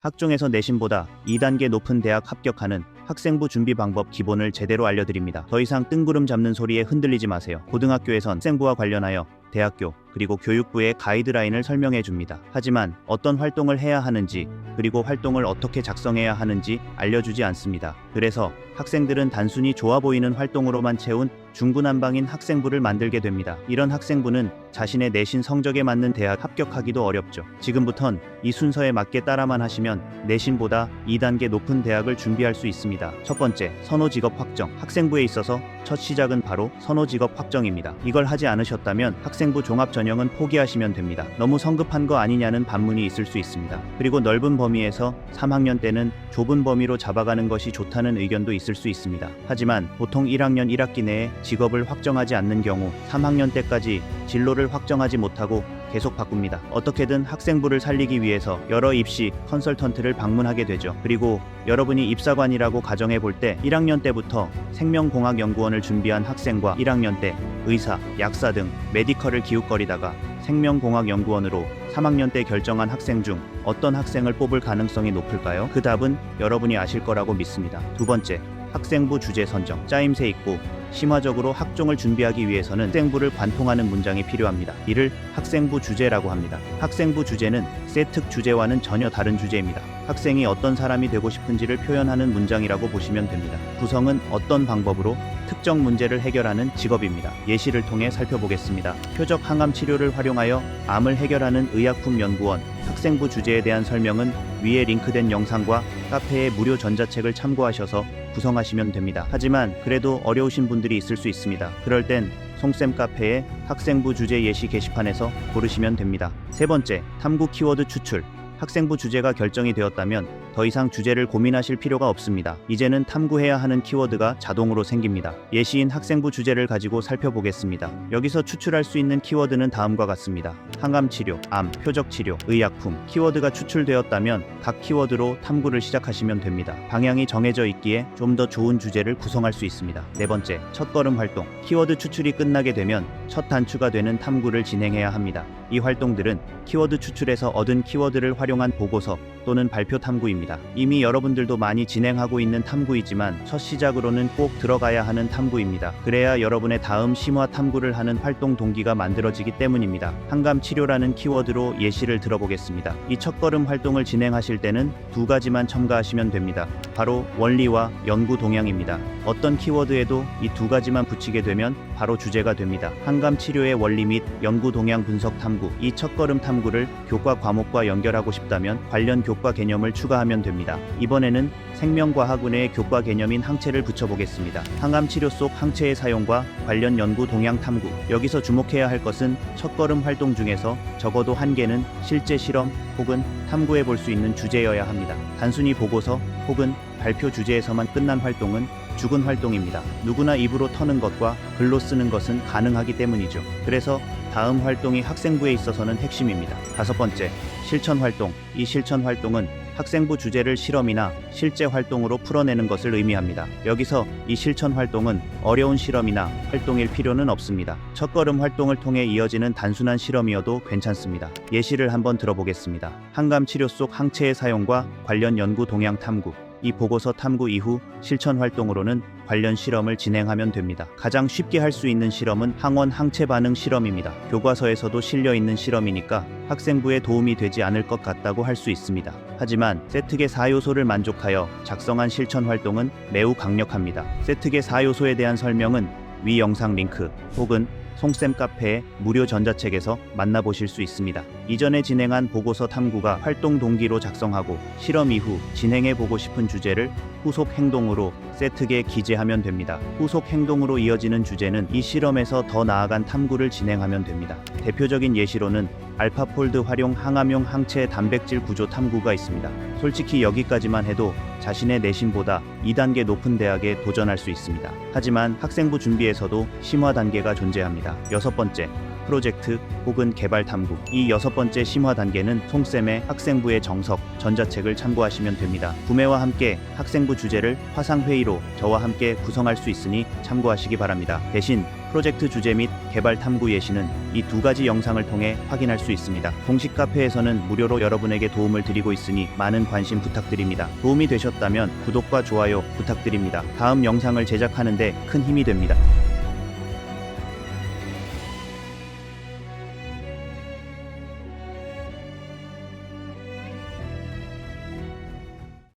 학종에서 내신보다 2단계 높은 대학 합격하는 학생부 준비 방법 기본을 제대로 알려드립니다. 더 이상 뜬구름 잡는 소리에 흔들리지 마세요. 고등학교에선 학생부와 관련하여 대학교 그리고 교육부의 가이드라인을 설명해 줍니다. 하지만 어떤 활동을 해야 하는지 그리고 활동을 어떻게 작성해야 하는지 알려주지 않습니다. 그래서 학생들은 단순히 좋아 보이는 활동으로만 채운 중구난방인 학생부를 만들게 됩니다. 이런 학생부는 자신의 내신 성적에 맞는 대학 합격하기도 어렵죠. 지금부턴 이 순서에 맞게 따라만 하시면 내신보다 2단계 높은 대학을 준비할 수 있습니다. 첫 번째, 선호직업 확정. 학생부에 있어서 첫 시작은 바로 선호직업 확정입니다. 이걸 하지 않으셨다면 학생부 종합 전형은 포기하시면 됩니다. 너무 성급한 거 아니냐는 반문이 있을 수 있습니다. 그리고 넓은 범위에서 3학년 때는 좁은 범위로 잡아가는 것이 좋다는 의견도 있을 수 있습니다. 하지만 보통 1학년 1학기 내에 직업을 확정하지 않는 경우 3학년 때까지 진로를 확정하지 못하고 계속 바꿉니다. 어떻게든 학생부를 살리기 위해서 여러 입시 컨설턴트를 방문하게 되죠. 그리고 여러분이 입사관이라고 가정해 볼 때 1학년 때부터 생명공학연구원을 준비한 학생과 1학년 때 의사, 약사 등 메디컬을 기웃거리다가 생명공학연구원으로 3학년 때 결정한 학생 중 어떤 학생을 뽑을 가능성이 높을까요? 그 답은 여러분이 아실 거라고 믿습니다. 두 번째, 학생부 주제 선정. 짜임새 있고 심화적으로 학종을 준비하기 위해서는 학생부를 관통하는 문장이 필요합니다. 이를 학생부 주제라고 합니다. 학생부 주제는 세특 주제와는 전혀 다른 주제입니다. 학생이 어떤 사람이 되고 싶은지를 표현하는 문장이라고 보시면 됩니다. 구성은 어떤 방법으로 특정 문제를 해결하는 직업입니다. 예시를 통해 살펴보겠습니다. 표적 항암 치료를 활용하여 암을 해결하는 의약품연구원. 학생부 주제에 대한 설명은 위에 링크된 영상과 카페의 무료 전자책을 참고하셔서 구성하시면 됩니다. 하지만 그래도 어려우신 분들이 있을 수 있습니다. 그럴 땐 송쌤 카페의 학생부 주제 예시 게시판에서 고르시면 됩니다. 세 번째, 탐구 키워드 추출. 학생부 주제가 결정이 되었다면 더 이상 주제를 고민하실 필요가 없습니다. 이제는 탐구해야 하는 키워드가 자동으로 생깁니다. 예시인 학생부 주제를 가지고 살펴보겠습니다. 여기서 추출할 수 있는 키워드는 다음과 같습니다. 항암치료, 암, 표적치료, 의약품. 키워드가 추출되었다면 각 키워드로 탐구를 시작하시면 됩니다. 방향이 정해져 있기에 좀 더 좋은 주제를 구성할 수 있습니다. 네 번째, 첫걸음 활동. 키워드 추출이 끝나게 되면 첫 단추가 되는 탐구를 진행해야 합니다. 이 활동들은 키워드 추출에서 얻은 키워드를 활용한 보고서 또는 발표 탐구입니다. 이미 여러분들도 많이 진행하고 있는 탐구이지만 첫 시작으로는 꼭 들어가야 하는 탐구입니다. 그래야 여러분의 다음 심화 탐구를 하는 활동 동기가 만들어지기 때문입니다. 항암치료라는 키워드로 예시를 들어보겠습니다. 이 첫걸음 활동을 진행하실 때는 두 가지만 첨가하시면 됩니다. 바로 원리와 연구 동향입니다. 어떤 키워드에도 이 두 가지만 붙이게 되면 바로 주제가 됩니다. 항암치료의 원리 및 연구 동향 분석 탐구. 이 첫걸음 탐구를 교과 과목과 연결하고 싶다면 관련 교과 개념을 추가하면 됩니다. 이번에는 생명과학원의 교과 개념인 항체를 붙여보겠습니다. 항암치료 속 항체의 사용과 관련 연구 동향 탐구. 여기서 주목해야 할 것은 첫걸음 활동 중에서 적어도 한 개는 실제 실험 혹은 탐구해 볼 수 있는 주제여야 합니다. 단순히 보고서 혹은 발표 주제에서만 끝난 활동은 죽은 활동입니다. 누구나 입으로 터는 것과 글로 쓰는 것은 가능하기 때문이죠. 그래서 다음 활동이 학생부에 있어서는 핵심입니다. 다섯 번째, 실천 활동. 이 실천 활동은 학생부 주제를 실험이나 실제 활동으로 풀어내는 것을 의미합니다. 여기서 이 실천 활동은 어려운 실험이나 활동일 필요는 없습니다. 첫걸음 활동을 통해 이어지는 단순한 실험이어도 괜찮습니다. 예시를 한번 들어보겠습니다. 항암치료 속 항체의 사용과 관련 연구 동향 탐구. 이 보고서 탐구 이후 실천 활동으로는 관련 실험을 진행하면 됩니다. 가장 쉽게 할 수 있는 실험은 항원 항체 반응 실험입니다. 교과서에서도 실려 있는 실험이니까 학생부에 도움이 되지 않을 것 같다고 할 수 있습니다. 하지만 세특의 4요소를 만족하여 작성한 실천 활동은 매우 강력합니다. 세특의 4요소에 대한 설명은 위 영상 링크 혹은 송쌤 카페의 무료 전자책에서 만나보실 수 있습니다. 이전에 진행한 보고서 탐구가 활동 동기로 작성하고 실험 이후 진행해보고 싶은 주제를 후속 행동으로 세특에 기재하면 됩니다. 후속 행동으로 이어지는 주제는 이 실험에서 더 나아간 탐구를 진행하면 됩니다. 대표적인 예시로는 알파폴드 활용 항암용 항체 단백질 구조 탐구가 있습니다. 솔직히 여기까지만 해도 자신의 내신보다 2단계 높은 대학에 도전할 수 있습니다. 하지만 학생부 준비에서도 심화 단계가 존재합니다. 여섯 번째, 프로젝트 혹은 개발 탐구. 이 6번째 심화 단계는 송쌤의 학생부의 정석 전자책을 참고하시면 됩니다. 구매와 함께 학생부 주제를 화상회의로 저와 함께 구성할 수 있으니 참고하시기 바랍니다. 대신 프로젝트 주제 및 개발 탐구 예시는 이 2가지 영상을 통해 확인할 수 있습니다. 공식 카페에서는 무료로 여러분에게 도움을 드리고 있으니 많은 관심 부탁드립니다. 도움이 되셨다면 구독과 좋아요 부탁드립니다. 다음 영상을 제작하는 데 큰 힘이 됩니다.